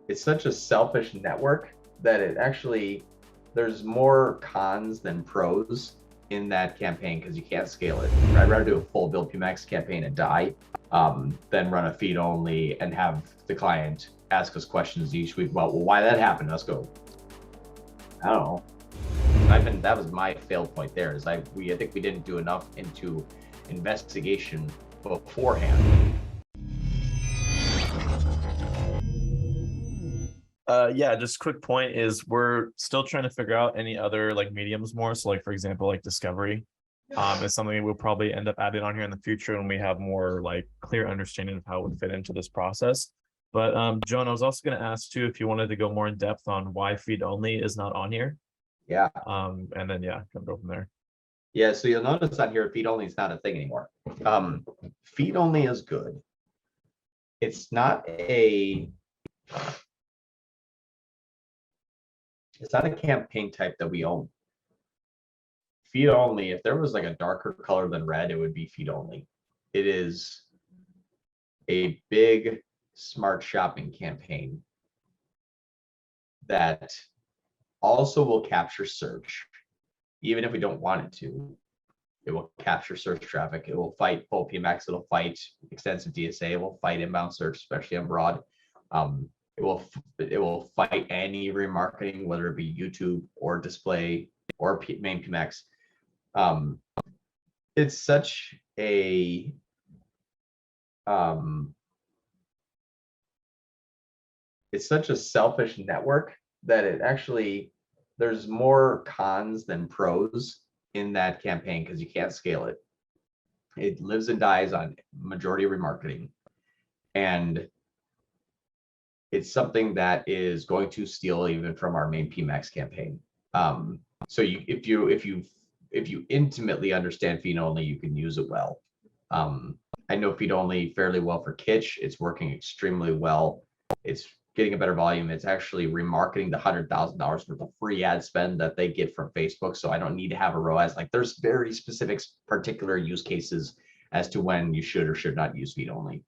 it's such a selfish network that it actually, there's more cons than pros in that campaign because you can't scale it. I'd rather do a full build PMax campaign and die than run a feed only and have the client ask us questions each week about, well, why that happened. Let's go. I don't know. That was my fail point there. I think we didn't do enough into investigation beforehand. Yeah, just quick point is we're still trying to figure out any other like mediums more. So like, for example, like discovery is something we'll probably end up adding on here in the future when we have more like clear understanding of how it would fit into this process. But John, I was also going to ask too if you wanted to go more in depth on why feed only is not on here. Yeah. And then yeah, can go from there. Yeah, so you'll notice on here, feed only is not a thing anymore. Feed only is good. It's not a campaign type that we own. Feed only, if there was like a darker color than red, it would be feed only. It is a big smart shopping campaign that also will capture search, even if we don't want it to. It will capture search traffic. It will fight full PMax. It'll fight extensive DSA. It will fight inbound search, especially on broad. It will fight any remarketing, whether it be YouTube or display or main PMax. It's such a selfish network that it actually, there's more cons than pros in that campaign because you can't scale it. It lives and dies on majority remarketing, and it's something that is going to steal even from our main PMax campaign. So if you intimately understand feed only, you can use it well. I know feed only fairly well for Kitsch. It's working extremely well. It's getting a better volume. It's actually remarketing the $100,000 worth of free ad spend that they get from Facebook. So I don't need to have a ROAS. Like there's very specific, particular use cases as to when you should or should not use feed only.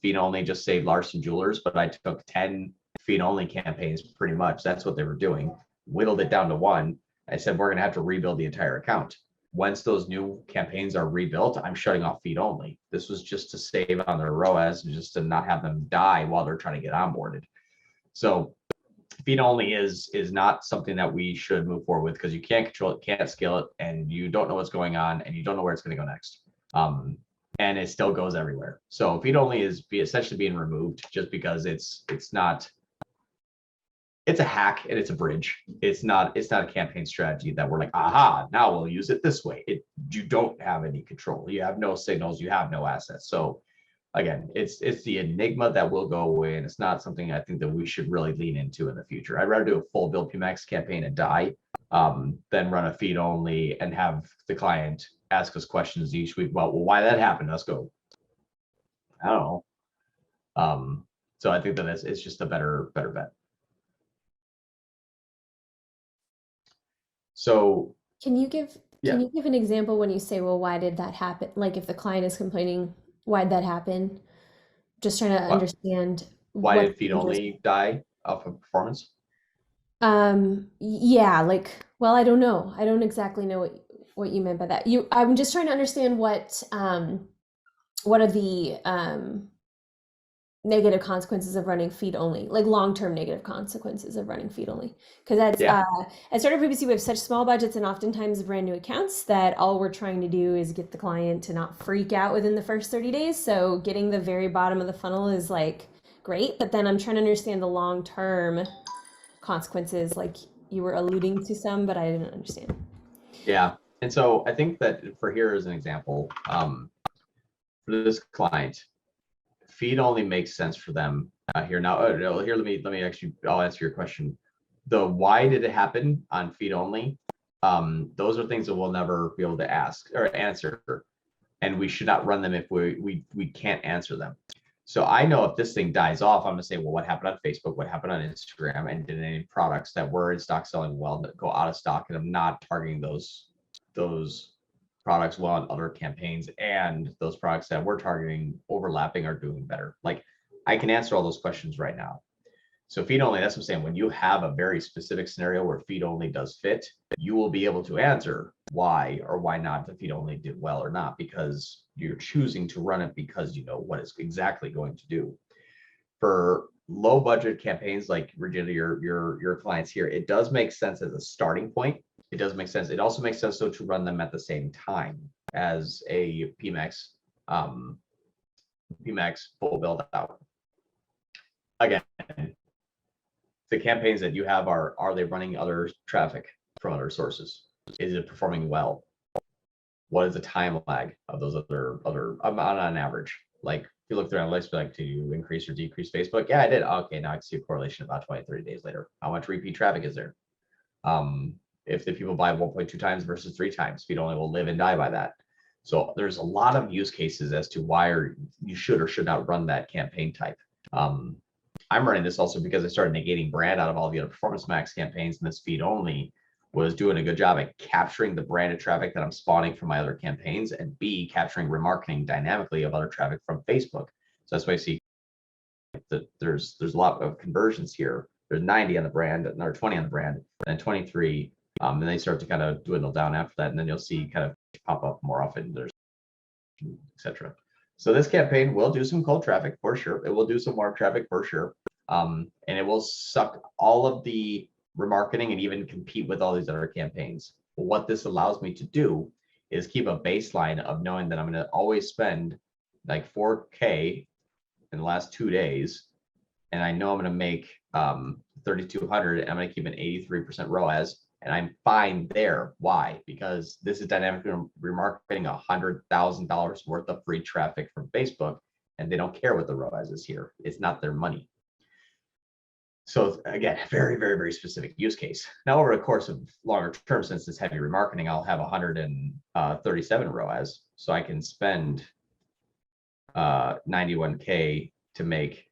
Feed only just saved Larson Jewelers, but I took 10 feed only campaigns pretty much. That's what they were doing. Whittled it down to one. I said, we're going to have to rebuild the entire account. Once those new campaigns are rebuilt, I'm shutting off feed only. This was just to save on their ROAS and just to not have them die while they're trying to get onboarded. So feed only is not something that we should move forward with because you can't control it, can't scale it, and you don't know what's going on, and you don't know where it's going to go next. And it still goes everywhere. So feed only is essentially being removed just because it's not. It's a hack and it's a bridge. It's not a campaign strategy that we're like, aha, now we'll use it this way. You don't have any control. You have no signals. You have no assets. So again, it's the enigma that will go away, and it's not something I think that we should really lean into in the future. I'd rather do a full build PMax campaign and die than run a feed only and have the client ask us questions each week about, well, why that happened. Let's go. I don't know. So I think that it's just a better bet. So can you give an example when you say, well, why did that happen? Like if the client is complaining, why'd that happen? Just trying to understand why did feed only die off of performance? Yeah, like, well, I don't know. I don't exactly know what you meant by that. I'm just trying to understand what are the negative consequences of running feed only, like long-term negative consequences of running feed only. Because that's at Startup PPC, we have such small budgets and oftentimes brand new accounts that all we're trying to do is get the client to not freak out within the first 30 days. So getting the very bottom of the funnel is like great, but then I'm trying to understand the long-term consequences, like you were alluding to some, but I didn't understand. Yeah. And so I think that for here as an example, for this client, feed only makes sense for them here. Now, here, let me actually, I'll answer your question. The why did it happen on feed only? Those are things that we'll never be able to ask or answer, and we should not run them if we can't answer them. So I know if this thing dies off, I'm gonna say, well, what happened on Facebook? What happened on Instagram? And did any products that were in stock selling well that go out of stock? And I'm not targeting those products well on other campaigns, and those products that we're targeting overlapping are doing better. Like I can answer all those questions right now. So feed only, that's what I'm saying. When you have a very specific scenario where feed only does fit, you will be able to answer why or why not the feed only did well or not, because you're choosing to run it because you know what it's exactly going to do. For low budget campaigns like Regina, your clients here, it does make sense as a starting point. It does make sense. It also makes sense though to run them at the same time as a PMax full build out. Again, the campaigns that you have are they running other traffic from other sources? Is it performing well? What is the time lag of those other on average? Like if you look through analytics, be like, do you increase or decrease Facebook? Yeah, I did. Okay, now I can see a correlation about 20, 30 days later. How much repeat traffic is there? If the people buy 1.2 times versus 3 times, feed only will live and die by that. So there's a lot of use cases as to why you should or should not run that campaign type. I'm running this also because I started negating brand out of all the other Performance Max campaigns, and this feed only was doing a good job at capturing the branded traffic that I'm spawning from my other campaigns, and B, capturing remarketing dynamically of other traffic from Facebook. So that's why I see that there's a lot of conversions here. There's 90 on the brand, another 20 on the brand, and 23. And they start to kind of dwindle down after that, and then you'll see kind of pop up more often. There's etc. So this campaign will do some cold traffic for sure. It will do some warm traffic for sure. And it will suck all of the remarketing and even compete with all these other campaigns. But what this allows me to do is keep a baseline of knowing that I'm going to always spend like 4K in the last 2 days. And I know I'm going to make 3,200 and I'm going to keep an 83% ROAS. And I'm fine there. Why? Because this is dynamic remarketing $100,000 worth of free traffic from Facebook, and they don't care what the ROAS is here. It's not their money. So again, very, very, very specific use case. Now, over the course of longer term, since it's heavy remarketing, I'll have 137 ROAS. So I can spend 91K to make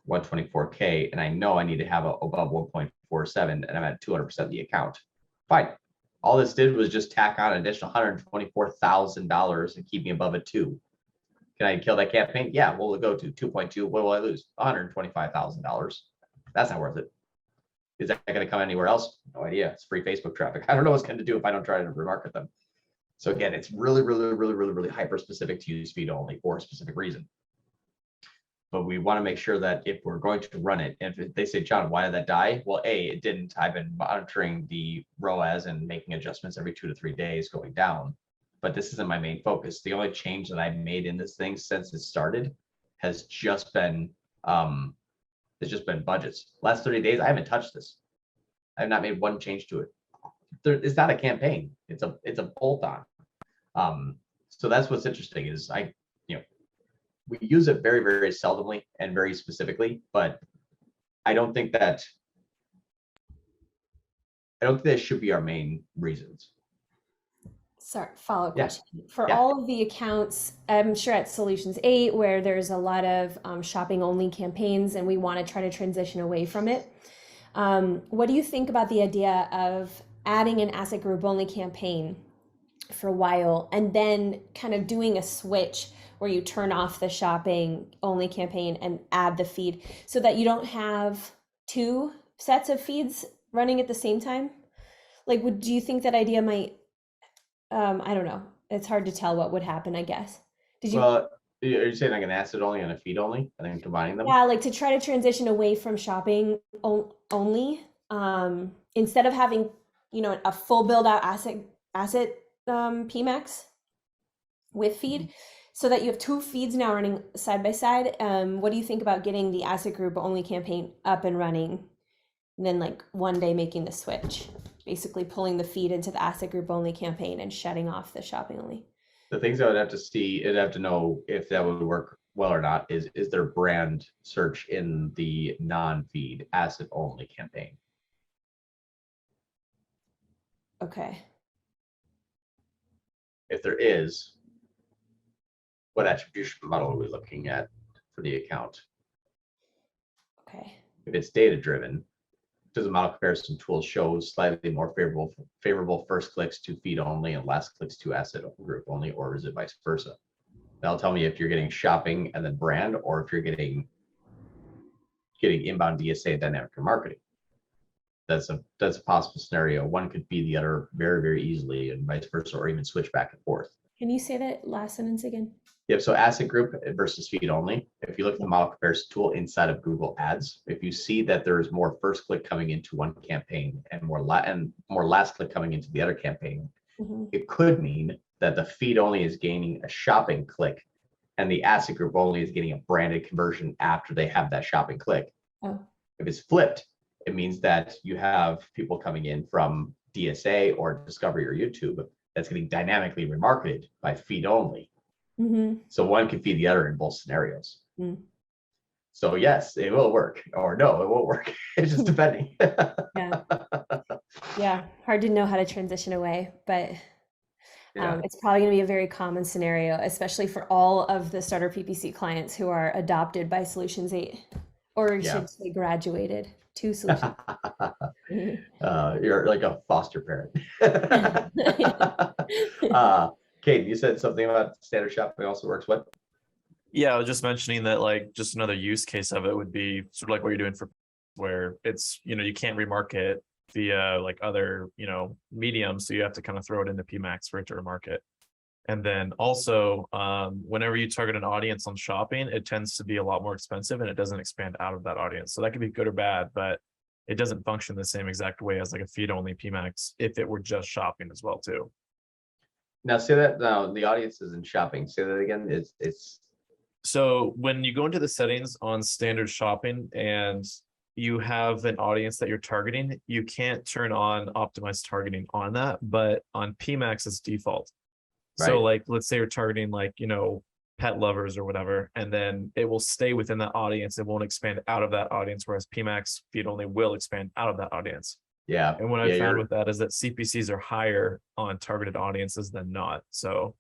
124K, and I know I need to have above 1.47, and I'm at 200% of the account. Fine. All this did was just tack on an additional $124,000 and keep me above a 2. Can I kill that campaign? Yeah. What will it go to? 2.2. What will I lose? $125,000. That's not worth it. Is that going to come anywhere else? No idea. It's free Facebook traffic. I don't know what's going to do if I don't try to remarket them. So again, it's really, really, really, really, really hyper specific to use feed only for a specific reason. But we want to make sure that if we're going to run it, if they say, John, why did that die? Well, A, it didn't. I've been monitoring the ROAS and making adjustments every 2 to 3 days going down. But this isn't my main focus. The only change that I've made in this thing since it started has just been budgets. Last 30 days, I haven't touched this. I have not made one change to it. It's not a campaign. It's a bolt-on. So that's what's interesting is we use it very, very seldomly and very specifically, but I don't think that should be our main reasons. Sorry, follow-up Yeah. question. For Yeah. all of the accounts, I'm sure at Solutions 8, where there's a lot of shopping only campaigns and we want to try to transition away from it. What do you think about the idea of adding an asset group only campaign for a while and then kind of doing a switch where you turn off the shopping only campaign and add the feed so that you don't have 2 sets of feeds running at the same time? Like, do you think that idea might, I don't know. It's hard to tell what would happen, I guess. Well, are you saying like an asset only and a feed only and then combining them? Yeah, like to try to transition away from shopping only, instead of having, a full build out asset PMax with feed, so that you have 2 feeds now running side by side. What do you think about getting the asset group only campaign up and running, and then like one day making the switch, basically pulling the feed into the asset group only campaign and shutting off the shopping only? The things I would have to see, I'd have to know if that would work well or not, is there brand search in the non-feed asset only campaign? Okay. If there is, what attribution model are we looking at for the account? Okay. If it's data driven, does the model comparison tool show slightly more favorable first clicks to feed only and last clicks to asset group only, or is it vice versa? That'll tell me if you're getting shopping and then brand, or if you're getting getting inbound DSA dynamic marketing. That's a possible scenario. One could feed the other very, very easily, and vice versa, or even switch back and forth. Can you say that last sentence again? Yep. So asset group versus feed only. If you look at the model comparison tool inside of Google Ads, if you see that there is more first click coming into one campaign and more last click coming into the other campaign, it could mean that the feed only is gaining a shopping click, and the asset group only is getting a branded conversion after they have that shopping click. Oh. If it's flipped, it means that you have people coming in from DSA or Discovery or YouTube that's getting dynamically remarketed by feed only. So one can feed the other in both scenarios. So yes, it will work, or no, it won't work. It's just depending. Yeah, hard to know how to transition away, but it's probably going to be a very common scenario, especially for all of the starter PPC clients who are adopted by Solutions 8, or you should say graduated to Solutions. You're like a foster parent. Kate, you said something about standard shopping also works. What? Yeah, I was just mentioning that, like, just another use case of it would be sort of like what you're doing for, where it's, you can't remarket via like other, mediums. So you have to kind of throw it into PMax for it to remarket. And then also, whenever you target an audience on shopping, it tends to be a lot more expensive and it doesn't expand out of that audience. So that could be good or bad, but it doesn't function the same exact way as like a feed only PMax if it were just shopping as well too. Now say that now the audience is in shopping. Say that again. It's So when you go into the settings on standard shopping and you have an audience that you're targeting, you can't turn on optimized targeting on that, but on PMax it's default. Right. So like, let's say you're targeting like, pet lovers or whatever, and then it will stay within that audience. It won't expand out of that audience, whereas PMax feed only will expand out of that audience. Yeah. And what I found with that is that CPCs are higher on targeted audiences than not. So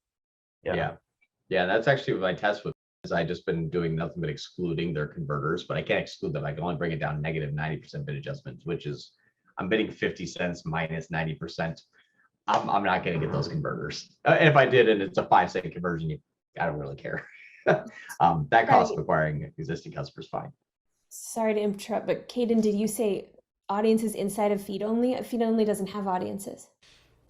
yeah, that's actually what my test with is. I just been doing nothing but excluding their converters, but I can't exclude them. I can only bring it down negative 90% bid adjustments, which is I'm bidding 50 cents minus 90%. I'm not going to get those converters. And if I did, and it's a 5-cent conversion, I don't really care. That cost of acquiring existing customers fine. Sorry to interrupt, but Caden, did you say audiences inside of feed only? Feed only doesn't have audiences.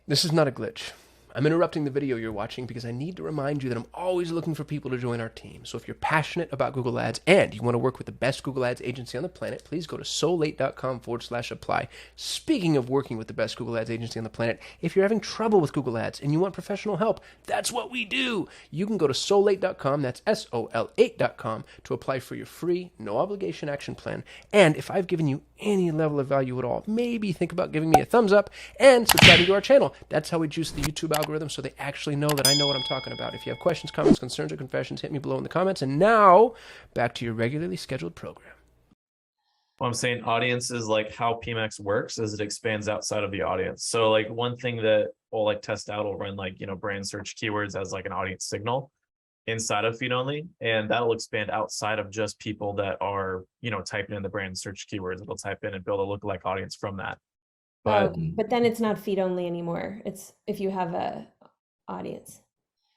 This is not a glitch. I'm interrupting the video you're watching because I need to remind you that I'm always looking for people to join our team. So if you're passionate about Google Ads and you want to work with the best Google Ads agency on the planet, please go to solate.com/apply. Speaking of working with the best Google Ads agency on the planet, if you're having trouble with Google Ads and you want professional help, that's what we do. You can go to solate.com, that's SOL8.com, to apply for your free, no obligation action plan. And if I've given you any level of value at all, maybe think about giving me a thumbs up and subscribing to our channel. That's how we juice the YouTube algorithm so they actually know that I know what I'm talking about. If you have questions, comments, concerns, or confessions, hit me below in the comments. And now, back to your regularly scheduled program. Well, I'm saying audiences, like how PMax works is it expands outside of the audience. So like one thing that we'll like test out will run like, brand search keywords as like an audience signal inside of feed only, and that'll expand outside of just people that are typing in the brand search keywords. It'll type in and build a lookalike audience from that. But then it's not feed only anymore. It's if you have a audience.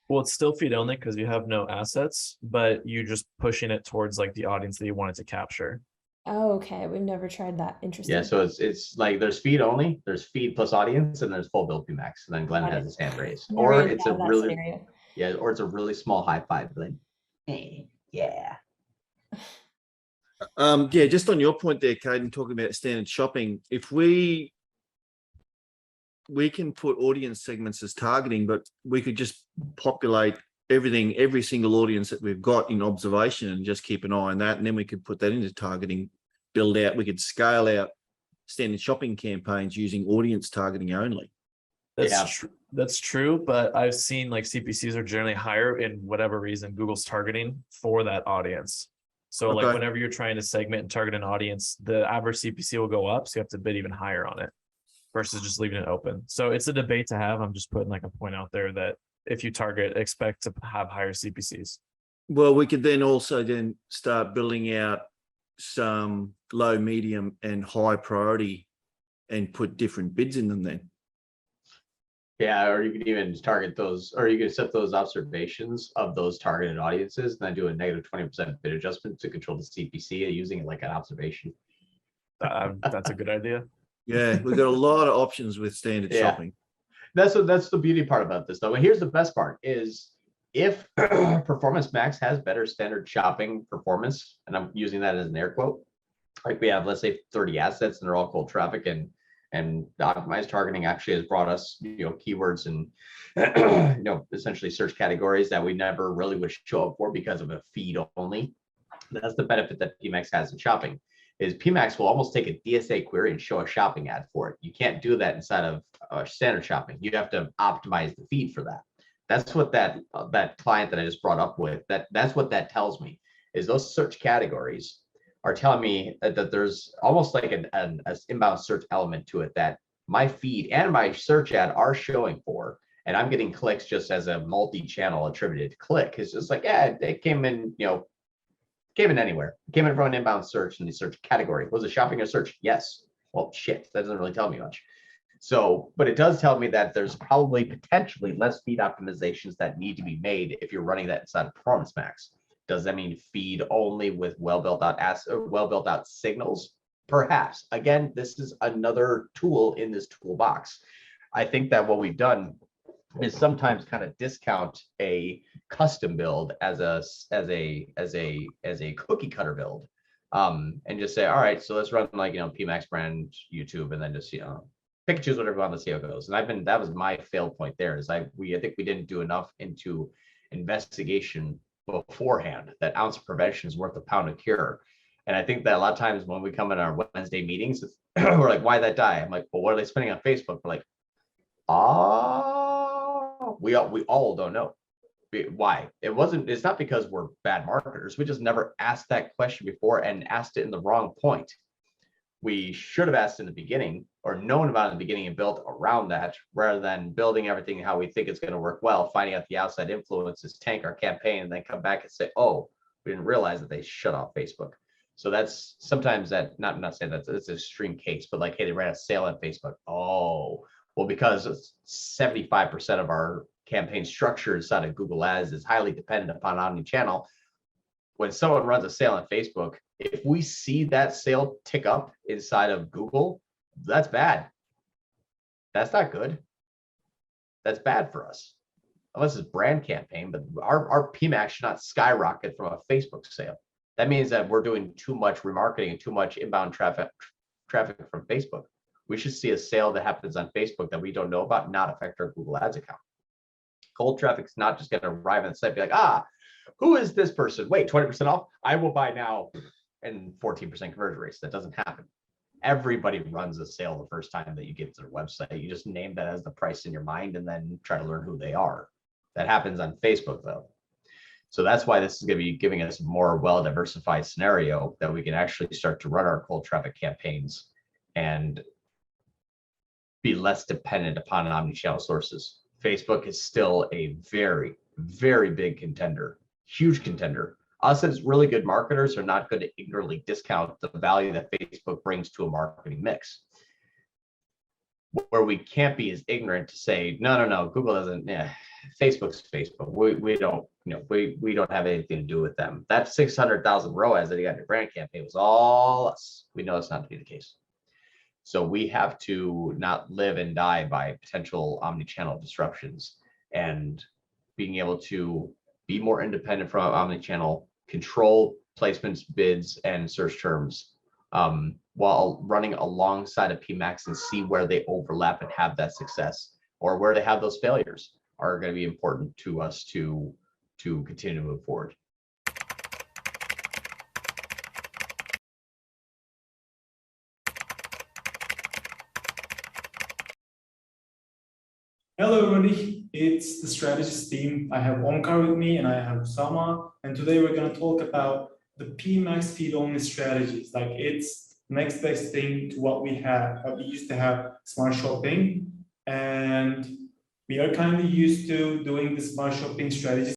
Well, it's still feed only because you have no assets, but you're just pushing it towards like the audience that you wanted to capture. Oh, okay. We've never tried that. Interesting. Yeah, so it's like there's feed only, there's feed plus audience, and there's full build PMax. And then Glenn has his hand raised. Or it's a really scenario. Or it's a really small high five. Like, hey, yeah. Just on your point there, Caden, talking about standard shopping, if we can put audience segments as targeting, but we could just populate every single audience that we've got in observation and just keep an eye on that. And then we could put that into targeting, build out, we could scale out standard shopping campaigns using audience targeting only. That's true, but I've seen like CPCs are generally higher in whatever reason Google's targeting for that audience. So like whenever you're trying to segment and target an audience, the average CPC will go up, so you have to bid even higher on it versus just leaving it open. So it's a debate to have. I'm just putting like a point out there that if you target, expect to have higher CPCs. Well, we could then also start building out some low, medium, and high priority and put different bids in them then. Yeah, or you can even target those, or you can set those observations of those targeted audiences, and then do a negative 20% bid adjustment to control the CPC using it like an observation. That's a good idea. Yeah, we've got a lot of options with standard Yeah. shopping. That's the beauty part about this, though. And here's the best part: is if Performance Max has better standard shopping performance, and I'm using that as an air quote, like we have, let's say, 30 assets, and they're all cold traffic, and the optimized targeting actually has brought us, keywords and essentially search categories that we never really would show up for because of a feed only. That's the benefit that PMax has in shopping. Is PMax will almost take a DSA query and show a shopping ad for it. You can't do that inside of standard shopping. You have to optimize the feed for that. That's what that client that I just brought up with, that's what that tells me, is those search categories are telling me that there's almost like an inbound search element to it that my feed and my search ad are showing for, and I'm getting clicks just as a multi-channel attributed click. It's just like, yeah, it came in, came in anywhere. It came in from an inbound search in the search category. Was it shopping or search? Yes. Well, shit, that doesn't really tell me much. So, but it does tell me that there's probably potentially less feed optimizations that need to be made if you're running that inside of Performance Max. Does that mean feed only with well built out signals? Perhaps. Again, this is another tool in this toolbox. I think that what we've done is sometimes kind of discount a custom build as a cookie cutter build, and just say, all right, so let's run like PMax brand YouTube, and then just pick and choose whatever we want to see how it goes. And that was my fail point there. Is I think we didn't do enough into investigation beforehand. That ounce of prevention is worth a pound of cure. And I think that a lot of times when we come in our Wednesday meetings, we're like, why that die? I'm like, well, what are they spending on Facebook? We're like, we all don't know why. It's not because we're bad marketers. We just never asked that question before and asked it in the wrong point. We should have asked in the beginning, or known about it in the beginning, and built around that, rather than building everything how we think it's going to work well, finding out the outside influences, tank our campaign, and then come back and say, oh, we didn't realize that they shut off Facebook. So that's sometimes that, not saying that it's an extreme case, but like, hey, they ran a sale on Facebook. Oh, well, because 75% of our campaign structure inside of Google Ads is highly dependent upon omnichannel. When someone runs a sale on Facebook, if we see that sale tick up inside of Google, that's bad. That's not good. That's bad for us. Unless it's brand campaign, but our PMax should not skyrocket from a Facebook sale. That means that we're doing too much remarketing and too much inbound traffic from Facebook. We should see a sale that happens on Facebook that we don't know about not affect our Google Ads account. Cold traffic is not just going to arrive on the site and be like, who is this person? Wait, 20% off? I will buy now, and 14% conversion rates. That doesn't happen. Everybody runs a sale the first time that you get to their website. You just name that as the price in your mind and then try to learn who they are. That happens on Facebook, though. So that's why this is going to be giving us a more well-diversified scenario that we can actually start to run our cold traffic campaigns and be less dependent upon omnichannel sources. Facebook is still a very, very big contender, huge contender. Us as really good marketers are not going to ignorantly discount the value that Facebook brings to a marketing mix. Where we can't be as ignorant to say, no, Google doesn't, Facebook's Facebook. We don't, we don't have anything to do with them. That 600,000 ROAS that you got in your brand campaign was all us. We know it's not to be the case. So we have to not live and die by potential omnichannel disruptions, and being able to be more independent from omnichannel, control placements, bids, and search terms, while running alongside of PMax and see where they overlap and have that success, or where they have those failures, are going to be important to us to continue to move forward. Hello everybody, it's the Strategists team. I have Omkar with me and I have Usama, and today we're going to talk about the PMax Feed Only strategies. Like, it's next best thing to what we have. We used to have smart shopping, and we are kind of used to doing the smart shopping strategies